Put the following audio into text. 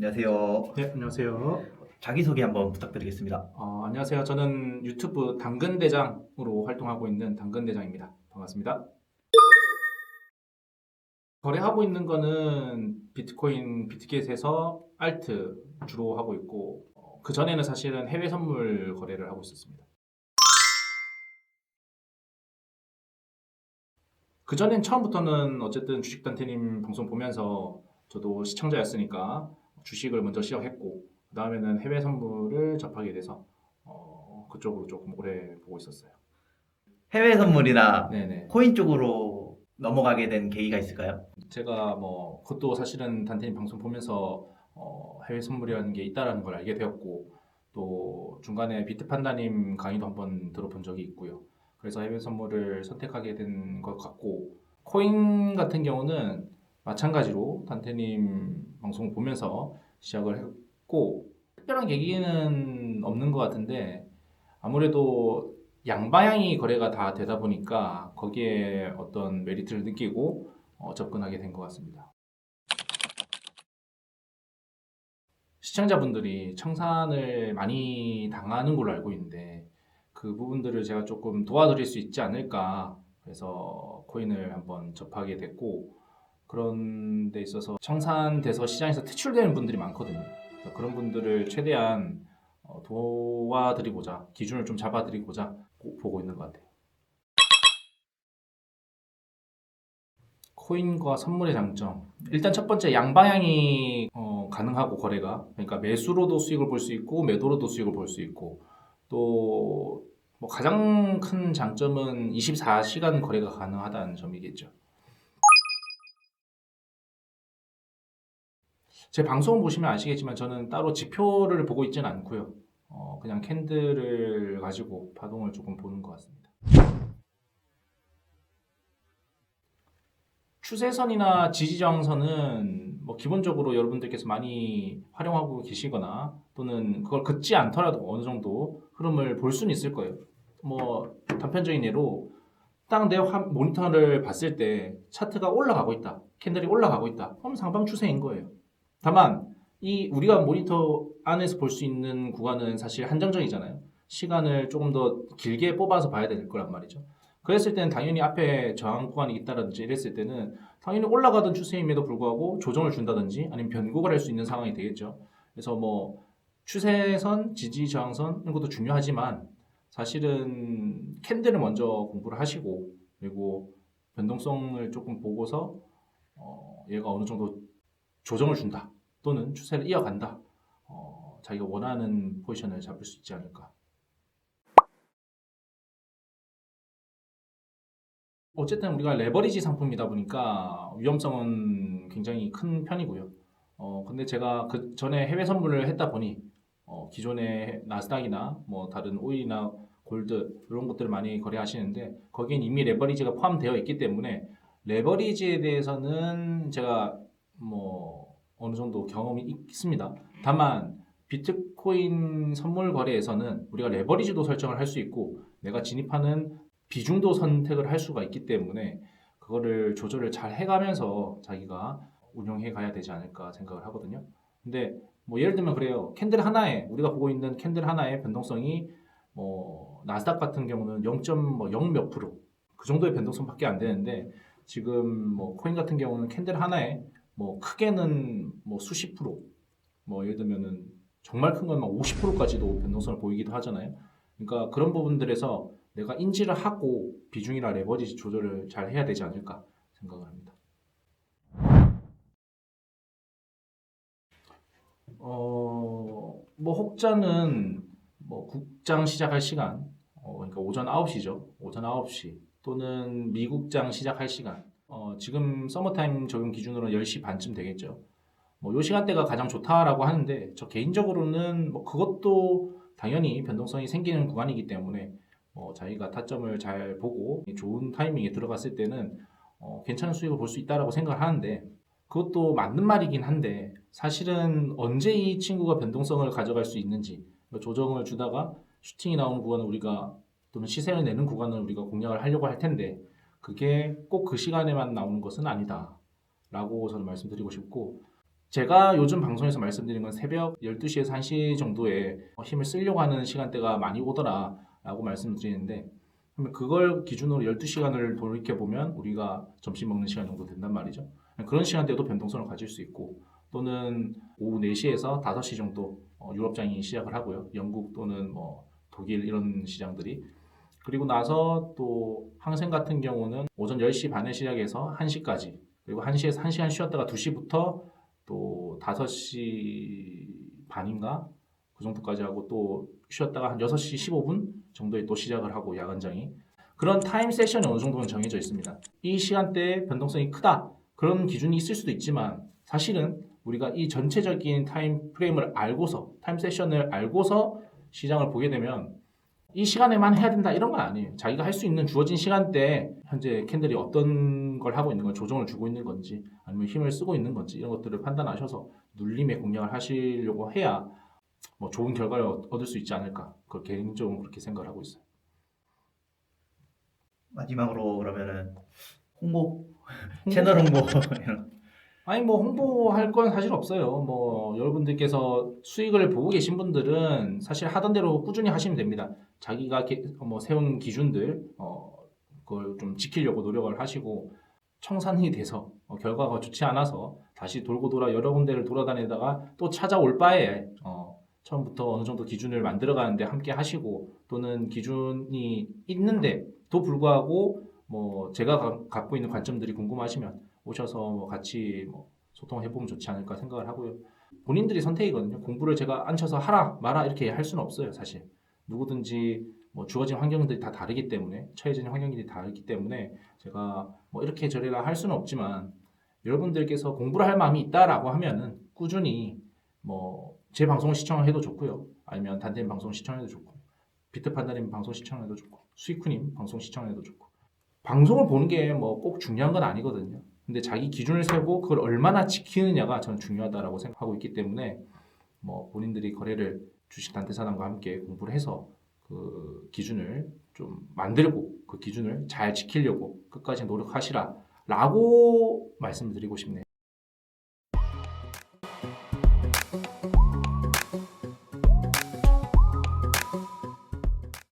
안녕하세요. 네, 안녕하세요. 자기소개 한번 부탁드리겠습니다. 안녕하세요. 저는 유튜브 당근대장으로 활동하고 있는 당근대장입니다. 반갑습니다. 거래하고 있는 거는 비트코인, 비트겟에서 알트 주로 하고 있고, 그전에는 사실은 해외 선물 거래를 하고 있었습니다. 그전엔 처음부터는 어쨌든 주식단태님 방송 보면서 저도 시청자였으니까 주식을 먼저 시작했고, 그 다음에는 해외 선물을 접하게 돼서 그쪽으로 조금 오래 보고 있었어요. 해외 선물이나 네네. 코인 쪽으로 넘어가게 된 계기가 있을까요? 제가 뭐 그것도 사실은 단테님 방송 보면서 해외 선물이라는 게 있다라는 걸 알게 되었고 또 중간에 비트 판다님 강의도 한번 들어본 적이 있고요. 그래서 해외 선물을 선택하게 된 것 같고 코인 같은 경우는 마찬가지로 단테님 방송 보면서 시작을 했고 특별한 계기는 없는 것 같은데 아무래도 양방향이 거래가 다 되다 보니까 거기에 어떤 메리트를 느끼고 접근하게 된 것 같습니다. 시청자분들이 청산을 많이 당하는 걸로 알고 있는데 그 부분들을 제가 조금 도와드릴 수 있지 않을까 그래서 코인을 한번 접하게 됐고 그런 데 있어서 청산돼서 시장에서 퇴출되는 분들이 많거든요. 그래서 그런 분들을 최대한 도와드리고자 기준을 좀 잡아드리고자 보고 있는 것 같아요. 코인과 선물의 장점. 일단 첫 번째 양방향이 가능하고 거래가 그러니까 매수로도 수익을 볼 수 있고 매도로도 수익을 볼 수 있고 또 뭐 가장 큰 장점은 24시간 거래가 가능하다는 점이겠죠. 제 방송 보시면 아시겠지만 저는 따로 지표를 보고 있지는 않고요. 그냥 캔들을 가지고 파동을 조금 보는 것 같습니다. 추세선이나 지지저항선은 뭐 기본적으로 여러분들께서 많이 활용하고 계시거나 또는 그걸 긋지 않더라도 어느 정도 흐름을 볼 수는 있을 거예요. 뭐 단편적인 예로 딱 내 모니터를 봤을 때 차트가 올라가고 있다. 캔들이 올라가고 있다. 그럼 상방 추세인 거예요. 다만 이 우리가 모니터 안에서 볼 수 있는 구간은 사실 한정적이잖아요. 시간을 조금 더 길게 뽑아서 봐야 될 거란 말이죠. 그랬을 때는 당연히 앞에 저항 구간이 있다든지 이랬을 때는 당연히 올라가던 추세임에도 불구하고 조정을 준다든지 아니면 변곡을 할 수 있는 상황이 되겠죠. 그래서 뭐 추세선, 지지 저항선 이런 것도 중요하지만 사실은 캔들을 먼저 공부를 하시고 그리고 변동성을 조금 보고서 얘가 어느 정도 조정을 준다 또는 추세를 이어간다 자기가 원하는 포지션을 잡을 수 있지 않을까. 어쨌든 우리가 레버리지 상품이다 보니까 위험성은 굉장히 큰 편이고요. 근데 제가 그 전에 해외 선물을 했다 보니 기존의 나스닥이나 뭐 다른 오일이나 골드 이런 것들을 많이 거래하시는데 거기엔 이미 레버리지가 포함되어 있기 때문에 레버리지에 대해서는 제가 뭐 어느 정도 경험이 있습니다. 다만 비트코인 선물 거래에서는 우리가 레버리지도 설정을 할 수 있고 내가 진입하는 비중도 선택을 할 수가 있기 때문에 그거를 조절을 잘 해가면서 자기가 운영해 가야 되지 않을까 생각을 하거든요. 근데 뭐 예를 들면 그래요. 캔들 하나에 우리가 보고 있는 캔들 하나의 변동성이 뭐 나스닥 같은 경우는 0.0 몇 프로 그 정도의 변동성밖에 안 되는데 지금 뭐 코인 같은 경우는 캔들 하나에 뭐 크게는 뭐 수십 프로 뭐 예를 들면은 정말 큰 건 막 50%까지도 변동성을 보이기도 하잖아요. 그러니까 그런 부분들에서 내가 인지를 하고 비중이나 레버리지 조절을 잘 해야 되지 않을까 생각을 합니다. 뭐 혹자는 뭐 국장 시작할 시간, 그러니까 오전 9시죠. 오전 9시 또는 미국장 시작할 시간. 지금 서머타임 적용 기준으로 10시 반쯤 되겠죠. 뭐 요 시간대가 가장 좋다라고 하는데 저 개인적으로는 뭐 그것도 당연히 변동성이 생기는 구간이기 때문에 자기가 타점을 잘 보고 좋은 타이밍에 들어갔을 때는 괜찮은 수익을 볼 수 있다라고 생각을 하는데 그것도 맞는 말이긴 한데 사실은 언제 이 친구가 변동성을 가져갈 수 있는지 조정을 주다가 슈팅이 나오는 구간을 우리가 또는 시세를 내는 구간을 우리가 공략을 하려고 할 텐데 그게 꼭 그 시간에만 나오는 것은 아니다 라고 저는 말씀드리고 싶고 제가 요즘 방송에서 말씀드린 건 새벽 12시에서 1시 정도에 힘을 쓰려고 하는 시간대가 많이 오더라 라고 말씀드리는데, 그러면 그걸 기준으로 12시간을 돌이켜보면 우리가 점심 먹는 시간 정도 된단 말이죠. 그런 시간대도 변동성을 가질 수 있고, 또는 오후 4시에서 5시 정도 유럽장이 시작을 하고요. 영국 또는 뭐 독일 이런 시장들이. 그리고 나서 또 항생 같은 경우는 오전 10시 반에 시작해서 1시까지, 그리고 1시에서 1시간 쉬었다가 2시부터 또 5시 반인가 그 정도까지 하고 또 쉬었다가 한 6시 15분 정도에 또 시작을 하고, 야간장이 그런 타임 세션이 어느 정도는 정해져 있습니다. 이 시간대에 변동성이 크다 그런 기준이 있을 수도 있지만, 사실은 우리가 이 전체적인 타임 프레임을 알고서, 타임 세션을 알고서 시장을 보게 되면 이 시간에만 해야 된다 이런 건 아니에요. 자기가 할 수 있는 주어진 시간대에 현재 캔들이 어떤 걸 하고 있는 건, 조정을 주고 있는 건지 아니면 힘을 쓰고 있는 건지 이런 것들을 판단하셔서 눌림의 공략을 하시려고 해야 뭐 좋은 결과를 얻을 수 있지 않을까, 그걸 개인적으로 그렇게 생각을 하고 있어요. 마지막으로 그러면은 홍보, 채널 홍보 이런. 아니 뭐 홍보할 건 사실 없어요. 뭐 여러분들께서 수익을 보고 계신 분들은 사실 하던 대로 꾸준히 하시면 됩니다. 자기가 뭐 세운 기준들 그걸 좀 지키려고 노력을 하시고, 청산이 돼서 결과가 좋지 않아서 다시 돌고 돌아 여러 군데를 돌아다니다가 또 찾아올 바에 처음부터 어느 정도 기준을 만들어가는데 함께 하시고, 또는 기준이 있는데도 불구하고 뭐 제가 갖고 있는 관점들이 궁금하시면 오셔서 뭐 같이 뭐 소통을 해보면 좋지 않을까 생각을 하고요. 본인들이 선택이거든요. 공부를 제가 앉혀서 하라 마라 이렇게 할 수는 없어요. 사실 누구든지 뭐 주어진 환경들이 다 다르기 때문에, 처해진 환경들이 다르기 때문에 제가 뭐 이렇게 저래라 할 수는 없지만, 여러분들께서 공부를 할 마음이 있다라고 하면은 꾸준히 뭐 제 방송을 시청해도 좋고요, 아니면 단테님 방송 시청해도 좋고, 비트판다님 방송 시청해도 좋고, 수익쿠님 방송 시청해도 좋고, 방송을 보는 게 뭐 꼭 중요한 건 아니거든요. 근데 자기 기준을 세우고 그걸 얼마나 지키느냐가 저는 중요하다라고 생각하고 있기 때문에, 뭐 본인들이 거래를 주식 단태사단과 함께 공부를 해서 그 기준을 좀 만들고 그 기준을 잘 지키려고 끝까지 노력하시라 라고 말씀을 드리고 싶네요.